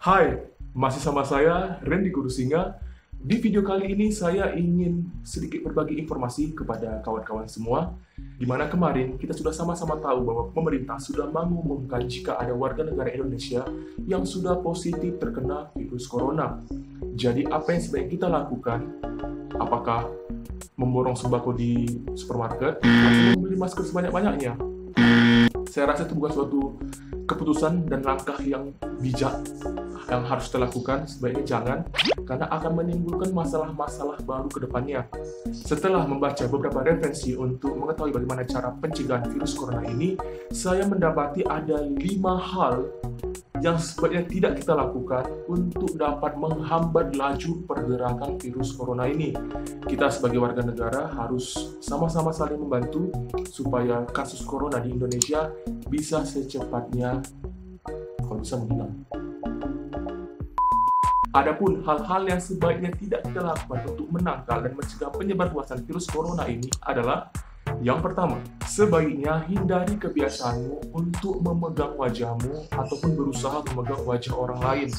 Hai, masih sama saya Randy Kurusinga. Di video kali ini saya ingin sedikit berbagi informasi kepada kawan-kawan semua, di mana kemarin kita sudah sama-sama tahu bahwa pemerintah sudah mengumumkan jika ada warga negara Indonesia yang sudah positif terkena virus corona. Jadi apa yang sebaiknya kita lakukan? Apakah memborong sembako di supermarket atau membeli masker sebanyak-banyaknya? Saya rasa itu bukan suatu keputusan dan langkah yang bijak yang harus kita lakukan. Sebaiknya jangan, karena akan menimbulkan masalah-masalah baru ke depannya. Setelah membaca beberapa referensi untuk mengetahui bagaimana cara pencegahan virus corona ini, saya mendapati ada 5 hal yang sebaiknya tidak kita lakukan untuk dapat menghambat laju pergerakan virus corona ini. Kita sebagai warga negara harus sama-sama saling membantu supaya kasus corona di Indonesia bisa secepatnya, kalau bisa, menghilang. Adapun hal-hal yang sebaiknya tidak kita lakukan untuk menangkal dan mencegah penyebarluasan virus corona ini adalah: yang pertama, sebaiknya hindari kebiasaanmu untuk memegang wajahmu ataupun berusaha memegang wajah orang lain.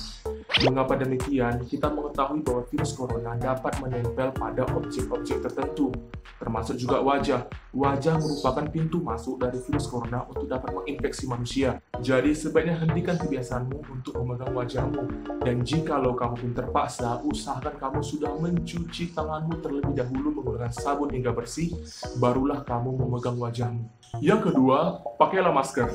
Mengapa demikian? Kita mengetahui bahwa virus corona dapat menempel pada objek-objek tertentu, termasuk juga wajah. Wajah merupakan pintu masuk dari virus corona untuk dapat menginfeksi manusia. Jadi sebaiknya hentikan kebiasaanmu untuk memegang wajahmu. Dan jikalau kamu pun terpaksa, usahakan kamu sudah mencuci tanganmu terlebih dahulu menggunakan sabun hingga bersih, barulah kamu memegang wajahmu. Yang kedua, pakailah masker.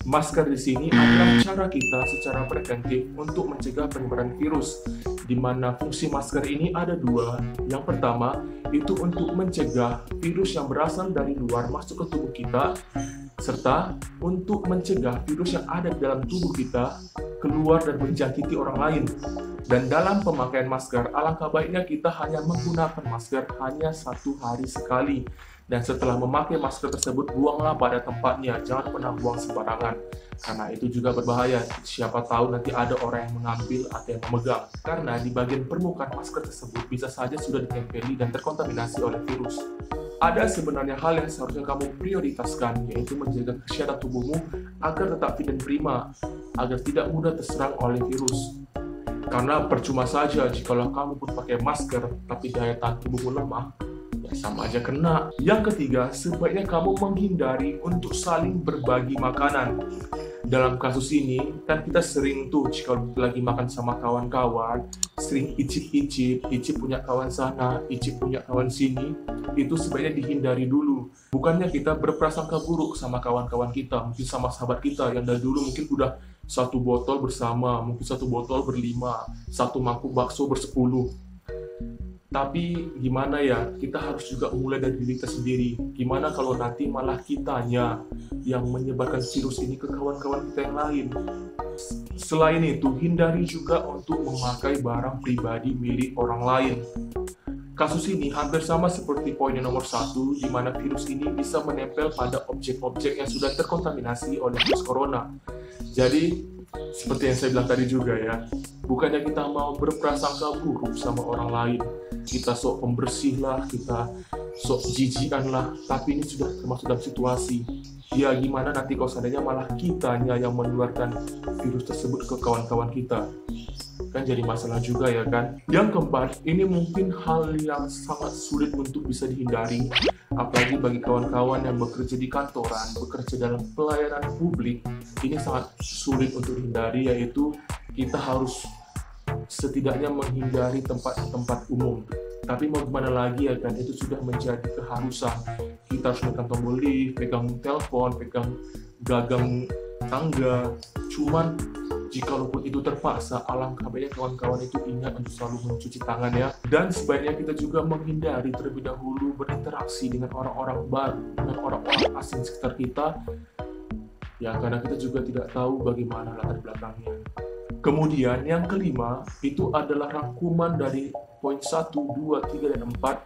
Masker di sini adalah cara kita secara preventif untuk mencegah penyebaran virus, di mana fungsi masker ini ada 2. Yang pertama, itu untuk mencegah virus yang berasal dari luar masuk ke tubuh kita, serta untuk mencegah virus yang ada di dalam tubuh kita keluar dan menjangkiti orang lain. Dan dalam pemakaian masker, alangkah baiknya kita hanya menggunakan masker hanya 1 hari sekali. Dan setelah memakai masker tersebut, buanglah pada tempatnya, jangan pernah buang sembarangan. Karena itu juga berbahaya, siapa tahu nanti ada orang yang mengambil atau yang memegang. Karena di bagian permukaan masker tersebut bisa saja sudah ditempeli dan terkontaminasi oleh virus. Ada sebenarnya hal yang seharusnya kamu prioritaskan, yaitu menjaga kesehatan tubuhmu agar tetap fit dan prima, agar tidak mudah terserang oleh virus. Karena percuma saja jikalau kamu pun pakai masker, tapi daya tahan tubuhmu lemah, ya sama aja kena. Yang ketiga, sebaiknya kamu menghindari untuk saling berbagi makanan. Dalam kasus ini, kan kita sering tuh jika lagi makan sama kawan-kawan, sering icip-icip, icip punya kawan sana, icip punya kawan sini. Itu sebaiknya dihindari dulu. Bukannya kita berprasangka buruk sama kawan-kawan kita, mungkin sama sahabat kita yang dari dulu mungkin udah 1 botol bersama, mungkin 1 botol berlima, 1 mangkuk bakso bersepuluh. Tapi gimana ya, kita harus juga mulai dari diri kita sendiri. Gimana kalau nanti malah kitanya yang menyebarkan virus ini ke kawan-kawan kita yang lain? Selain itu, hindari juga untuk memakai barang pribadi milik orang lain. Kasus ini hampir sama seperti poin yang nomor 1, di mana virus ini bisa menempel pada objek-objek yang sudah terkontaminasi oleh virus corona. Jadi, seperti yang saya bilang tadi juga ya, bukannya kita mau berprasangka buruk sama orang lain, kita sok pembersih lah, kita sok jijikan lah, tapi ini sudah termasuk dalam situasi. Ya gimana nanti kalau seandainya malah kitanya yang menularkan virus tersebut ke kawan-kawan kita? Kan jadi masalah juga ya kan? Yang keempat, ini mungkin hal yang sangat sulit untuk bisa dihindari, apalagi bagi kawan-kawan yang bekerja di kantoran, bekerja dalam pelayanan publik. Ini sangat sulit untuk dihindari, yaitu kita harus setidaknya menghindari tempat-tempat umum. Tapi mau gimana lagi ya kan, itu sudah menjadi keharusan. Kita harus megang tombol lift, pegang telepon, pegang gagang tangga. Cuman jikalaupun itu terpaksa, alangkah baiknya kawan-kawan itu ingat untuk selalu mencuci tangan ya. Dan sebaiknya kita juga menghindari terlebih dahulu berinteraksi dengan orang-orang baru, dengan orang-orang asing sekitar kita. Ya, karena kita juga tidak tahu bagaimana latar belakangnya. Kemudian yang kelima, itu adalah rangkuman dari poin 1, 2, 3, dan 4,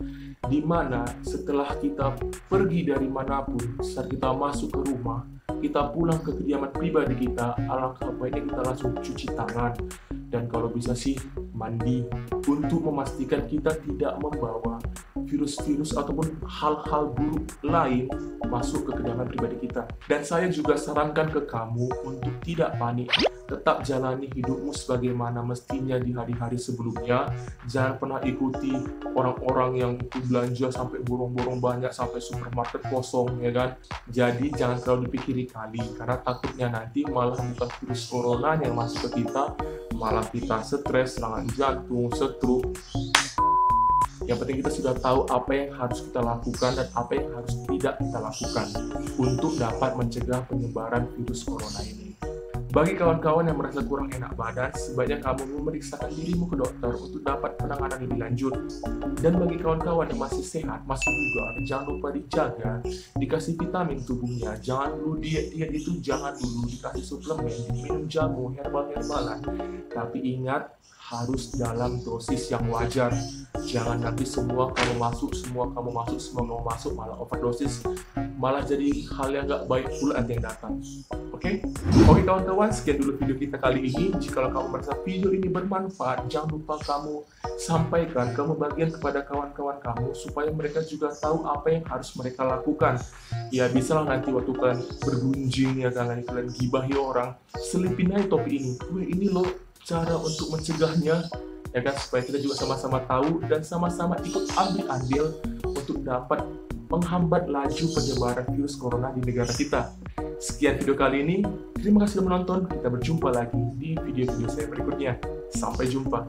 di mana setelah kita pergi dari manapun, saat kita masuk ke rumah, kita pulang ke kediaman pribadi kita, alangkah baiknya kita langsung cuci tangan. Dan kalau bisa sih, mandi, untuk memastikan kita tidak membawa virus-virus ataupun hal-hal buruk lain masuk ke kedalaman pribadi kita. Dan saya juga sarankan ke kamu untuk tidak panik, tetap jalani hidupmu sebagaimana mestinya di hari-hari sebelumnya. Jangan pernah ikuti orang-orang yang itu belanja sampai borong-borong banyak, sampai supermarket kosong, ya kan. Jadi jangan terlalu dipikiri kali, karena takutnya nanti malah bukan virus corona yang masuk ke kita, malah kita stres, serangan jantung, stroke. Yang penting kita sudah tahu apa yang harus kita lakukan dan apa yang harus tidak kita lakukan untuk dapat mencegah penyebaran virus corona ini. Bagi kawan-kawan yang merasa kurang enak badan, sebaiknya kamu memeriksakan dirimu ke dokter untuk dapat penanganan lebih lanjut. Dan bagi kawan-kawan yang masih sehat, masih bugar, jangan lupa dijaga, dikasih vitamin tubuhnya. Jangan dulu diet itu, jangan dulu dikasih suplemen, minum jamu, herbal-herbalan. Tapi ingat, harus dalam dosis yang wajar. Jangan nanti semua kamu masuk, malah overdosis, malah jadi hal yang nggak baik pula nanti yang datang. Oke kawan-kawan, sekian dulu video kita kali ini. Jika kamu merasa video ini bermanfaat, jangan lupa kamu sampaikan, kamu bagian kepada kawan-kawan kamu supaya mereka juga tahu apa yang harus mereka lakukan. Ya bisalah nanti waktu kalian bergunjing, ya kalian gibahi orang, selipin aja topi ini. Ini loh cara untuk mencegahnya, ya kan, supaya kita juga sama-sama tahu dan sama-sama ikut ambil andil untuk dapat menghambat laju penyebaran virus corona di negara kita. Sekian video kali ini, terima kasih sudah menonton. Kita berjumpa lagi di video-video saya berikutnya. Sampai jumpa.